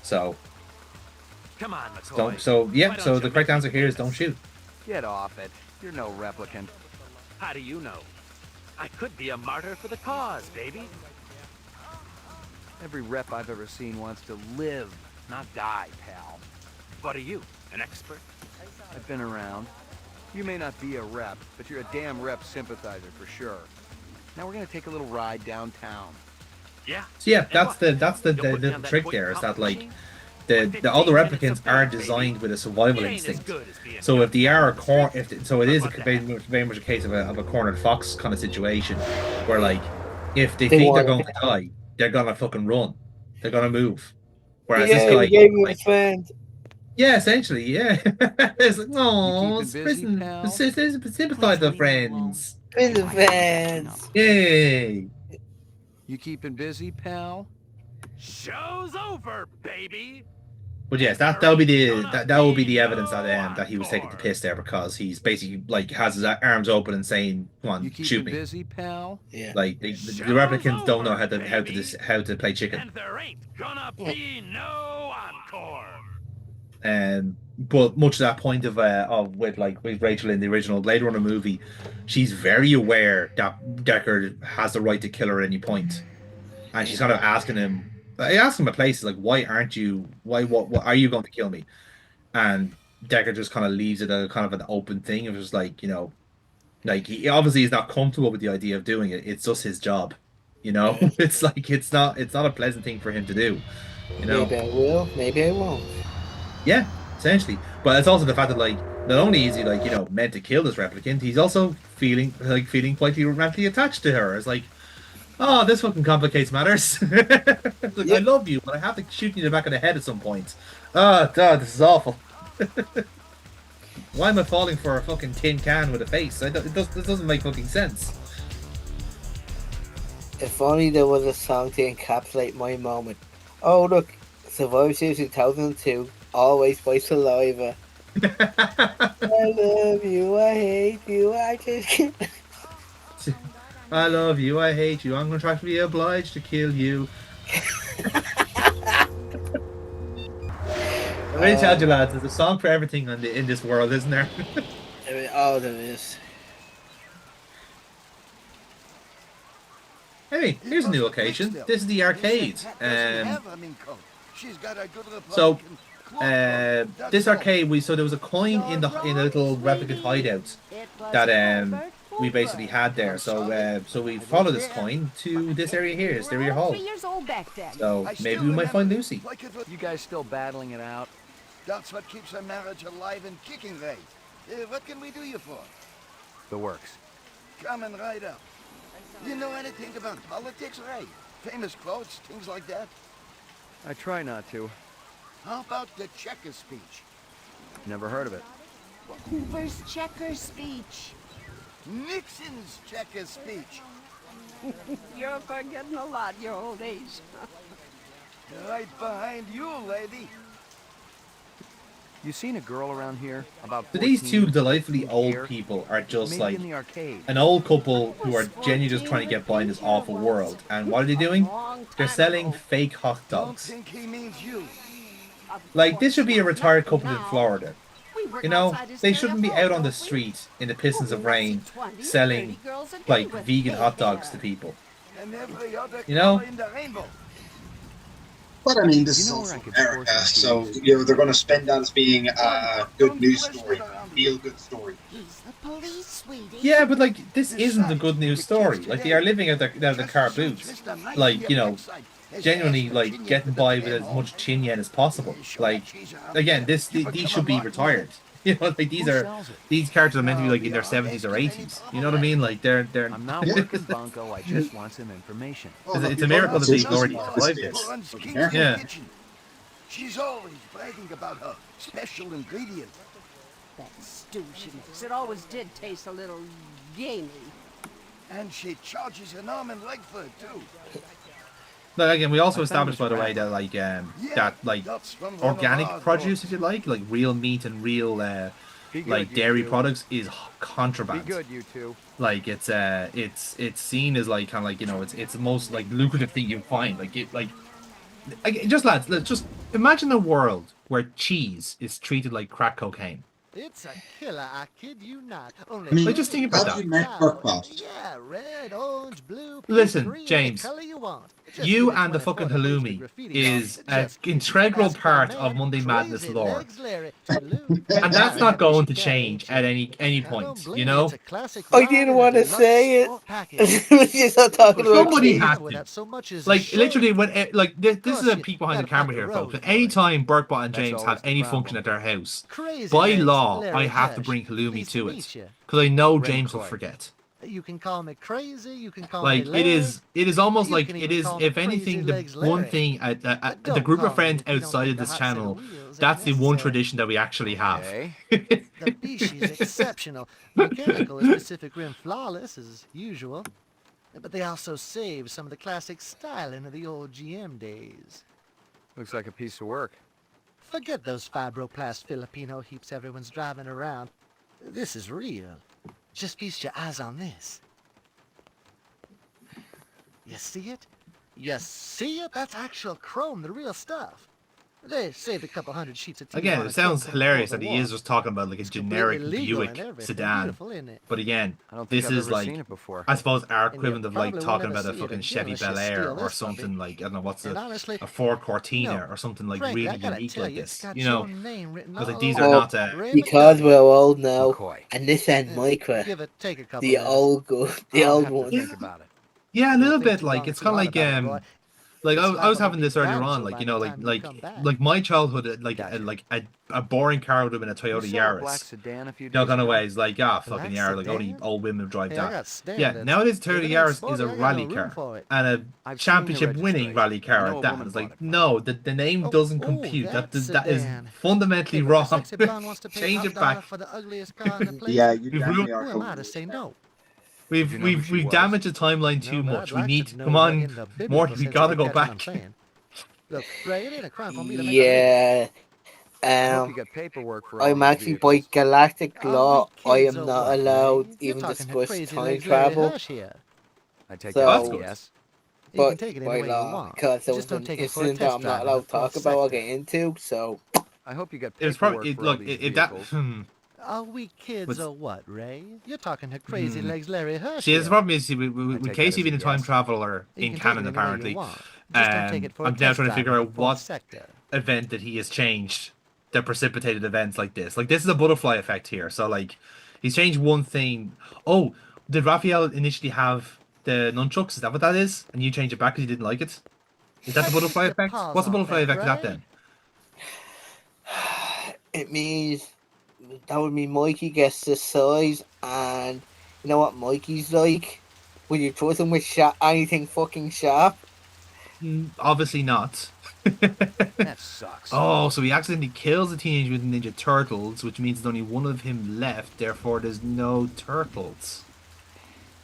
So Come on, McCoy. don't. So yeah. Why don't So you the correct make answer it here is don't famous? shoot. Get off it. You're no replicant. How do you know? I could be a martyr for the cause, baby. Every rep I've ever seen wants to live, not die, pal. What are you, an expert? I've been around. You may not be a rep, but you're a damn rep sympathizer for sure. Now we're gonna take a little ride downtown. Yeah. So yeah, And that's what? the You'll put me on that trick point there is coffee that like machine? the all the 15 minutes replicants of are fame, designed baby. with a survival It ain't as instinct. good as being So if young, they are a dumb, corner, and if so, it But is what the very, heck? very much a case of a cornered fox kind of situation, where like if they They think they're want going to. to die, they're gonna fucking run, they're gonna move. Whereas this Yeah, we guy, gave him a like, friend. yeah, essentially, yeah, it's like, You no, keeping busy, prison, pal? sympathize with friends, Been the fans. yay. You keeping busy, pal? Show's over, baby. But yes, And that there will be ain't the gonna that will be be the evidence no that he was taking the encore. piss there because he's basically like has his arms open and saying, "Come You on, shoot keeping me." busy, pal? Yeah. Like the Show's replicants don't know over, how to baby. how to play chicken. And there ain't gonna be no encore. But much to that point of with Rachel in the original Blade Runner movie, she's very aware that Decker has the right to kill her at any point, and she's kind of asking him, at places like, "Why aren't you? Why what are you going to kill me?" And Decker just kind of leaves it a kind of an open thing. It was like, like he obviously is not comfortable with the idea of doing it. It's just his job, Yeah. It's like it's not a pleasant thing for him to do, you know. Maybe I will. Maybe I won't. Yeah, essentially. But it's also the fact that like not only is he like meant to kill this replicant, he's also feeling quite romantically attached to her. It's like, oh, this fucking complicates matters. Like I Yep. love you, but I have to shoot you in the back of the head at some point. Oh God, this is awful. Why am I falling for a fucking tin can with a face? This doesn't make fucking sense. If only there was a song to encapsulate my moment. Oh look, Survivor Series 2002, Always by Saliva. I love you, I hate you, I just can't. I love you, I hate you, I'm contractually obliged to kill you. I really tell you, lads, there's a song for everything in this world, isn't there? Oh, there is. Hey, here's a new location. This is the arcade. So, this arcade, so there was a coin in a little replicant hideout that we basically had there. So we follow this coin to this area here, Stereo Hall. So maybe we might find Lucy. You guys still battling it out? That's what keeps our marriage alive and kicking, Ray. What can we do you for? The works. Come and ride up. You know anything about politics, Ray? Famous quotes, things like that? I try not to. How about the Checker speech? Never heard of it. Hoover's checker speech. Nixon's Checker speech. You're forgetting a lot your old age. Right behind you, lady. You seen a girl around here? About So these 14, two delightfully here? old people are just Maybe like in the arcade. an old couple who are genuinely just trying to get by in this awful world. And what are they doing? They're selling fake hot Don't dogs. think he means you. Like, this should be a retired couple in Florida. They shouldn't be out on the street in the pistons of rain selling like vegan hot dogs to people. And every other You know? color in the rainbow. But I mean, this You is know where also I could America, force so you they're going to spend that as being a good news story, feel good story. He's the police, sweetie. Yeah, but like this isn't a good news story. Like they are living out their car boots. Like, genuinely like getting by with as much chin yen as possible. Like again, these should be retired. Like these characters are meant to be like in their 70s or 80s. You know what I mean? Like they're I'm not working Bunko, I just want some information. it's a miracle that they've already survived this. Runs King's Yeah. Kitchen. She's always bragging about her special ingredient. That stew she makes, it always did taste a little gamey. And she charges an arm and leg for it, too. But again, we also established, by the way, that like That's from one of organic our produce, dogs. if you like real meat and real Be good, like you dairy two. products is Be contraband. good, you two. Like it's seen as like kind of like it's the most like lucrative thing you find. Like just lads, let's just imagine a world where cheese is treated like crack cocaine. It's a killer, I kid you not. I Only Like, mean, just think pretty, about have that. you met yellow, Buckfast? yeah, red, orange, blue, pink, Listen, green, any James, color you want. Just you give it and the 24 fucking to boost the halloumi graffiti on. is an Just kidding. integral Ask my part of man, Monday Madness Crazy lore. Legs Larry. Toodaloo. And Now that's you're not happy going she to can, change ain't at you? any I don't point, you blame you. It's know? a classic I ride didn't in a want to deluxe say it. sport package. We just not talking Of course, about you Somebody can't cheese. has get to. without so much as a Like literally, shave. when like Of this is course, a you peek behind the gotta pack camera a here, folks. road And for it. anytime Burkbot and That's James have always the any function problem. at their house, Crazy by Legs law, I Larry have to Hirsch. bring halloumi Pleased to meet it you. because I know Ren James will Croy. forget. You can call me crazy. You can call me Like Larry. it is almost You like can it even is. call me If Crazy anything, the Legs one Larry. thing But the don't group of call me friends if you don't outside think of the this hot set of channel, wheels ain't that's the one necessary. tradition that we actually have. Okay. The Bishi's exceptional. Mechanical is Pacific Rim flawless as usual. But they also save some of the classic styling of the old GM days. Looks like a piece of work. Forget those fibroplast Filipino heaps everyone's driving around. This is real. Just feast your eyes on this. You see it? You see it? That's actual chrome, the real stuff. They saved a couple hundred sheets of Again, Tijuana it sounds chrome from before hilarious the that he war. is just talking about like a It's completely generic legal and Buick everything. sedan. Beautiful, isn't it? But again, I don't think this I've is ever like seen it before. I suppose our And you equivalent of like probably won't talking ever about a see it fucking again Chevy unless you Bel Air steal or this puppy. something like I don't know what's And honestly, a Ford you Cortina know, or something like frankly, I really gotta unique tell like you, it's this. got You your know, name written because like all these over are Oh, not Ray because McDuffie. we're old now, McCoy. and this and Micra, Give it, take a couple the minutes. old good, the I'll old have to ones. think about it. yeah, a Don't little think bit too like long or it's too kind of hard like about it, boy. like It's I was liable to having be this earlier on, gonzo like by you the know, time you come back. like my childhood, Gotcha. like a boring car would have been a You Toyota saw a black Yaris. sedan a few You know, days kind of ago. ways like fucking Black Yaris, like only sedan? old women drive Hey, I that. got Yeah, standards. nowadays If Toyota it ain't Yaris is sporty, a I got no rally room car for it. and a I've seen your championship winning registration. rally I car know at a that. woman It's bought like it. no, the name doesn't compute. That That is sedan. fundamentally Hey, but the wrong. sexy blonde wants to pay Change top it dollar back. for the ugliest car in the place. Yeah, you We've ruined definitely are Who am going I to with say that. no? Did you know who she We've was? damaged the timeline too No, but much. I'd We like need to come know on, in the Morty. biblical We sense if gotta you go catch what I'm back. saying. Look, Ray, it ain't a crime for me to make a living. Yeah, I hope you um, got paperwork for all I'm these actually by vehicles. galactic Are we law, I kids am or not what, Ray? allowed You're even talking to discuss crazy time legs Larry travel. Hirsch here. I take that Oh, as that's a So, good. yes. You can but take it any by way you law, want. because there Just was don't an take it for a incident that test I'm not drive in the allowed to fourth talk about or sector. get into. So, I hope you got It was probably paperwork it, for all look these it, that. vehicles. Are we kids Was or what, Ray? You're talking to crazy hmm. legs Larry Hirsch See, the here. problem is, see, I with take that Casey as a being a time yes. traveler You in can take it canon, any way you apparently, want. Just don't take it for a I'm now test trying to drive figure in the out fourth what sector. event that he has changed that precipitated events like this. Like, this is a butterfly effect here. So, like, he's changed one thing. Oh, did Raphael initially have the nunchucks? Is that what that is? And you change it back because you didn't like it? Is that the Keep butterfly your effect? paws What's the off butterfly that, effect of that Ray. then? it means that would mean Mikey gets the size, and you know what Mikey's like? Will you trust him with anything fucking sharp? Obviously not. That sucks. Oh, so he accidentally kills the Teenage Mutant Ninja Turtles, which means there's only one of him left, therefore there's no turtles.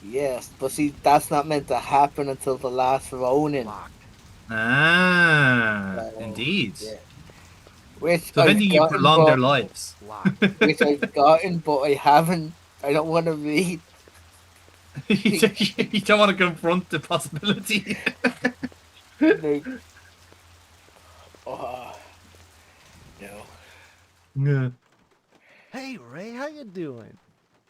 Yes, but see, that's not meant to happen until the last Ronin. Locked. Ah, So, indeed. yeah. Which So if I've anything, you gotten, prolong their but lives. Locked. which I've gotten, but I haven't. I don't want to read. You don't want to confront the possibility. Like, oh, no. Yeah. Hey, Ray, how you doing?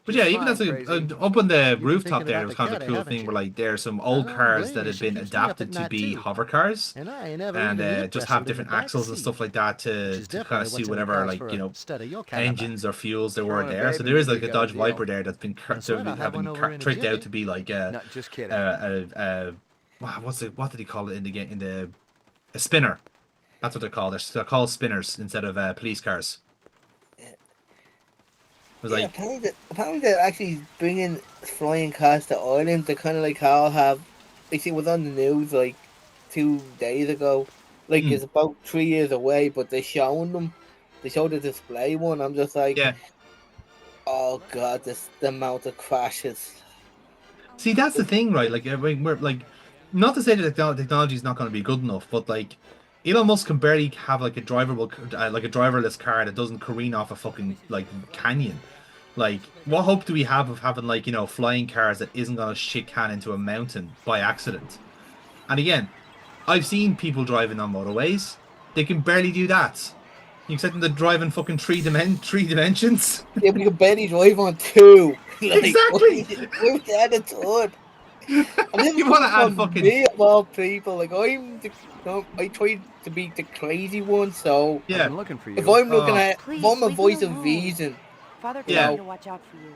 But yeah, Just even fine, that's like, crazy. up on the been rooftop thinking there, about it was the kind of a caddy, cool haven't thing you? where like there's some I old don't cars blame that you. have She been keeps me up adapted at to night, be too. hover cars And I ain't ever and even lip just have wrestled in the different back axles and seat, stuff like that which to is kind of definitely see what's in the whatever cards like for you a know stud of your caliber. engines or fuels there were Throwing a there. babe So in there is before like you a go to Dodge Viper jail. there that's been I swear I'll have one over in a tricked out jiffy. to be like No, just kidding. what did he call it in the game a spinner. That's what they're called. They're called spinners instead of police cars. It was Yeah, like apparently they're actually bringing flying cars to Ireland. They kind of like all have. I see it was on the news like 2 days ago. Like hmm, it's about 3 years away, but they're showing them. They showed the display one. I'm just like, yeah. oh god, this the amount of crashes. See, that's the thing, right? Like, we're like, not to say that technology is not going to be good enough, but like, Elon Musk can barely have like a like a driverless car that doesn't careen off a fucking like canyon. Like, what hope do we have of having like flying cars that isn't going to shit can into a mountain by accident? And again, I've seen people driving on motorways. They can barely do that. You expect them to drive in fucking three dimensions? Yeah, but you can barely drive on two. Like, Exactly. why would they add a third? And this is You want coming to add from fucking me of all people. Like, I try to be the crazy one. So I've yeah. been looking for if you. I'm looking Oh at, if Please I'm a leave me voice of alone. reason, Father you told Yeah. me know, to watch out for you.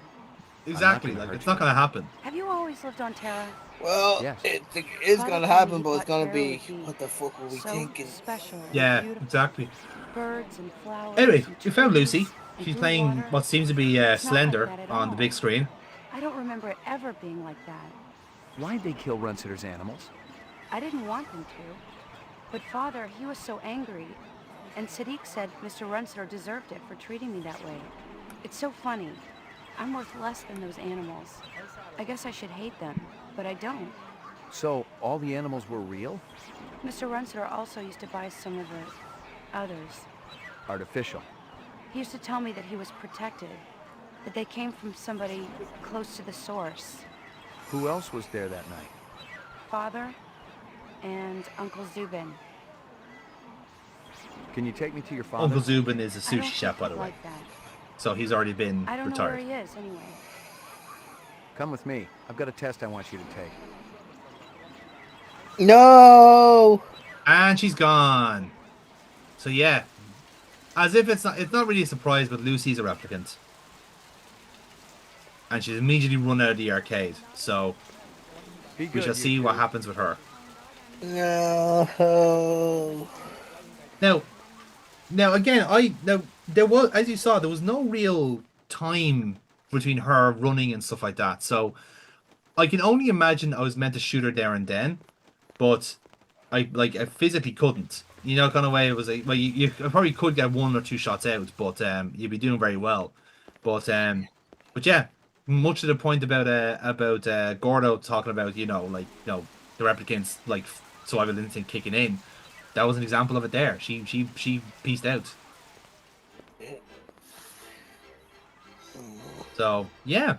I'm not Exactly. gonna Like hurt it's not you. gonna happen. Have you always lived on Terra? well, Yes. it is Father gonna told me happen, he but it's thought gonna Terra be would be what the fuck were we so thinking? special and Yeah. beautiful. Exactly. Birds and flowers Anyway, and we found Lucy. trees and She's blue playing water. what seems to be It's not like Slender that at on the all. big screen. I don't remember it ever being like that. Why'd they kill Runsitter's animals? I didn't want them to. But Father, he was so angry. And Sadiq said Mr. Runster deserved it for treating me that way. It's so funny. I'm worth less than those animals. I guess I should hate them, but I don't. So, all the animals were real? Mr. Runster also used to buy some of the others. Artificial. He used to tell me that he was protected, that they came from somebody close to the source. Who else was there that night? Father and Uncle Zubin. Can you take me to your father? Uncle Zubin is a I don't sushi chef, think by the he'd way. like that. So he's already been I don't know retired. where he is, anyway. Come with me. I've got a test I want you to take. No. And she's gone. So yeah. As if it's not really a surprise, but Lucy's a replicant. And she's immediately run out of the arcade. So Be we good, shall you see two. what happens with her. No. Now again, there was, as you saw, there was no real time between her running and stuff like that. So I can only imagine I was meant to shoot her there and then, but I physically couldn't. You know, kind of way it was like, well, you probably could get one or two shots out, but you'd be doing very well. But yeah, much to the point about Gordo talking about the replicants like survival instinct kicking in. That was an example of it there. She pieced out. So yeah.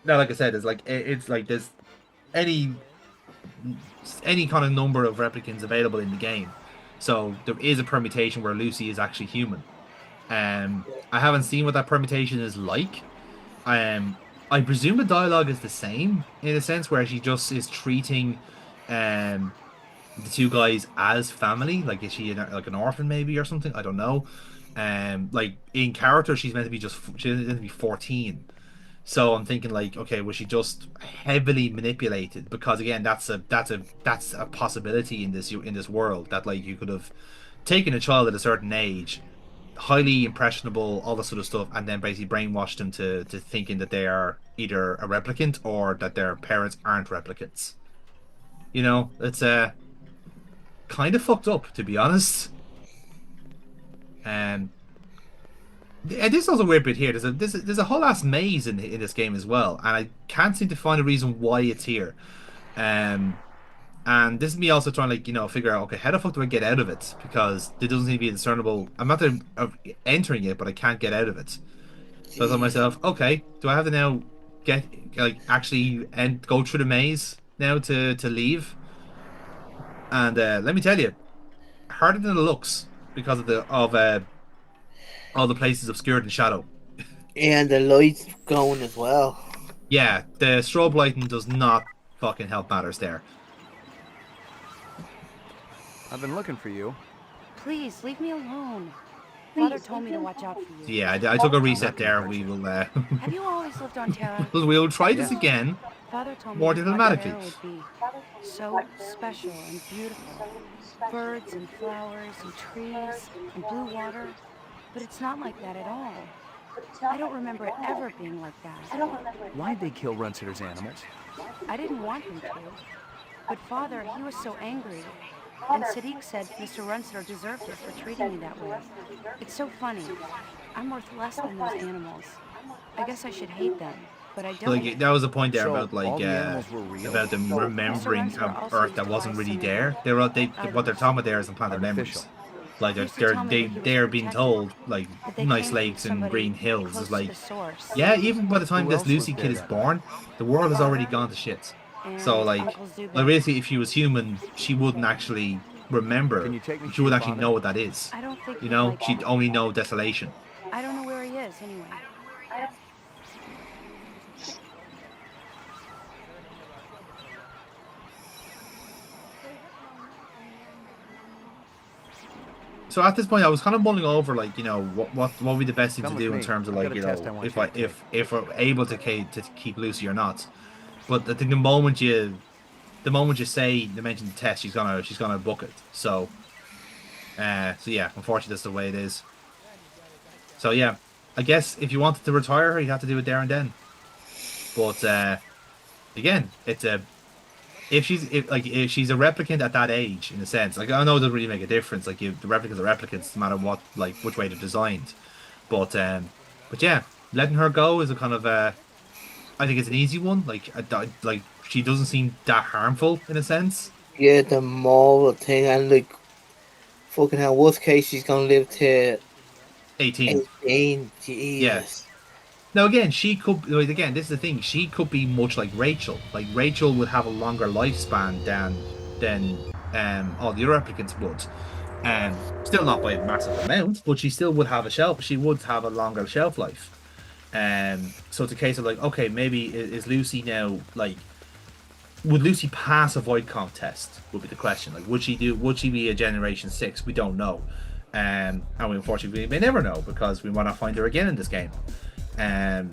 Now, like I said, it's like there's any kind of number of replicants available in the game. So there is a permutation where Lucy is actually human. I haven't seen what that permutation is like. I presume the dialogue is the same in a sense where she just is treating the two guys as family. Like, is she like an orphan maybe or something? I don't know. Like in character, she's meant to be she's meant to be 14. So I'm thinking like, okay, was she just heavily manipulated? Because again, that's a possibility in this world that like you could have taken a child at a certain age, highly impressionable, all this sort of stuff, and then basically brainwashed them to thinking that they are either a replicant or that their parents aren't replicants. You know, it's kind of fucked up to be honest. Um, and this is also a weird bit here. There's a whole ass maze in this game as well, and I can't seem to find a reason why it's here. Um, and this is me also trying to figure out, okay, how the fuck do I get out of it? Because there doesn't seem to be a discernible. I'm not entering it, but I can't get out of it. So I thought to myself, okay, do I have to now get actually and go through the maze now to leave? And let me tell you, harder than it looks because of all the places obscured in shadow. And the lights going as well. Yeah, the strobe lighting does not fucking help matters there. I've been looking for you. Please, leave me alone. Father told me to watch out for you. Yeah, I took a reset there. We will Have you always lived on Terra? we'll try this Yeah. again. Father told me More he thought diplomatically. Terra would be so special and beautiful. Birds and flowers and trees and blue water. But it's not like that at all. I don't remember it ever being like that. Why'd they kill Runsitter's animals? I didn't want them to. But Father, he was so angry. And Sadiq said Mr. Runster deserved it for treating me that way. It's so funny. I'm worth less than those animals. I guess I should hate them, but I don't. Like that was a point there So, about all the animals were real? about them remembering Mr. Rensselaer of also Earth used that to wasn't buy really some there. What they're talking about there is implanted memories. Artificial. Like He used to tell me that he was they're being protected, told like that they nice came from lakes and somebody green hills close is to like the source. yeah. Even by the time Who this else was Lucy there kid is that born, the world has already gone to shit. So and like Uncle Zubek. basically, if she was human, she wouldn't actually Can remember. you take me She to your would actually father? know what that is. I don't think You he'd know, like she'd that. only know desolation. I don't know where he is, anyway. So at this point, I was kind of mulling over, like, what would be the best thing to Come with do in me. terms of, I've got like, a test I want if you I to take. if we're able to keep Lucy or not. But I think the moment you mention the test, she's gonna book it. So yeah, unfortunately, that's the way it is. So yeah, I guess if you wanted to retire her, you have to do it there and then. But again, it's a if she's a replicant at that age, in a sense, like I know it doesn't really make a difference. Like the replicants are replicants, no matter what, like which way they're designed. But but yeah, letting her go is a kind of I think it's an easy one. Like she doesn't seem that harmful in a sense. Yeah, the moral thing, and like fucking hell, worst case she's gonna live to 18. 18. Yeah. Jesus. Now again, she could like, again, this is the thing. She could be much like Rachel. Like Rachel would have a longer lifespan than all the other replicants would. Still not by a massive amount, but she still would have she would have a longer shelf life. So it's a case of like, okay, maybe is Lucy now like, would Lucy pass a void comp test? Would be the question. Like, would she be a Generation 6? We don't know. And we unfortunately may never know because we want to find her again in this game. Um,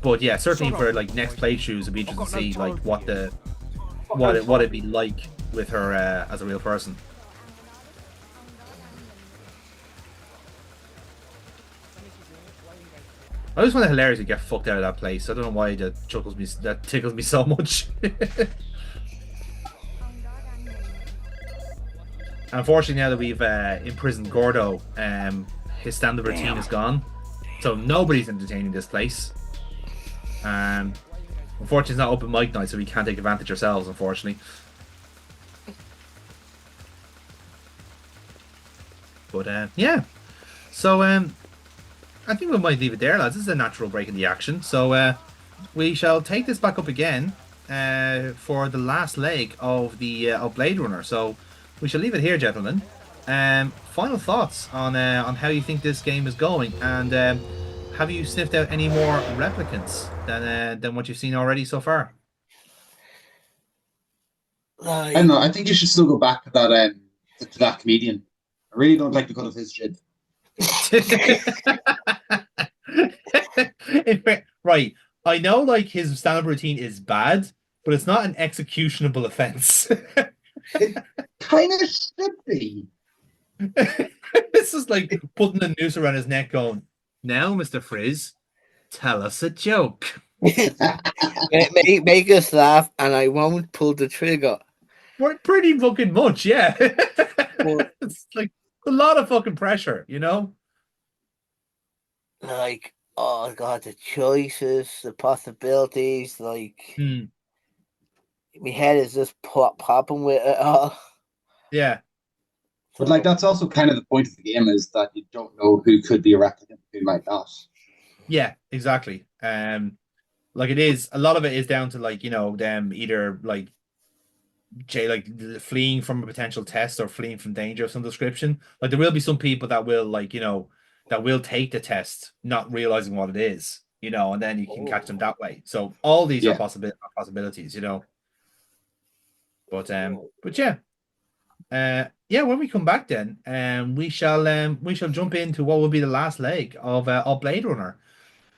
but yeah, certainly for like next playthroughs, it'd be interesting to see like what it'd be like with her as a real person. I just find it hilarious to get fucked out of that place. I don't know why that tickles me so much. Unfortunately, now that we've imprisoned Gordo, his standard routine is gone, so nobody's entertaining this place. Unfortunately, it's not open mic night, so we can't take advantage ourselves. Unfortunately, but yeah. So I think we might leave it there, lads. This is a natural break in the action. So we shall take this back up again for the last leg of the of Blade Runner. So we shall leave it here, gentlemen. Final thoughts on how you think this game is going, and have you sniffed out any more replicants than what you've seen already so far? I don't Like, know. I think you should still go back to that comedian. I really don't like the cut of his shit. Right. I know like his stand-up routine is bad, but it's not an executionable offense. It kind of should be. This is like putting a noose around his neck going, now, Mr. Frizz, tell us a joke. make us laugh, and I won't pull the trigger. We're pretty fucking much, yeah. But It's like a lot of fucking pressure, you know? like, oh god, the choices, the possibilities, like Hmm. my head is just popping with it all. Yeah. But like that's also kind of the point of the game is that you don't know who could be a replicant, who might not. Yeah, exactly. Like it is a lot of it is down to like, them either like fleeing from a potential test or fleeing from danger of some description. Like there will be some people that will like, that will take the test, not realizing what it is, and then you can catch them that way. So all these are Yeah. possibilities, But yeah. Yeah, when we come back then, we shall jump into what will be the last leg of Blade Runner,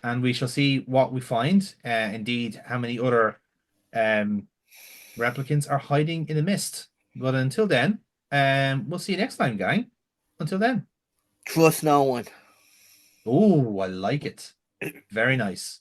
and we shall see what we find. Indeed, how many other um replicants are hiding in the mist. But until then, we'll see you next time, gang. Until then. Trust no one. Oh, I like it. Very nice.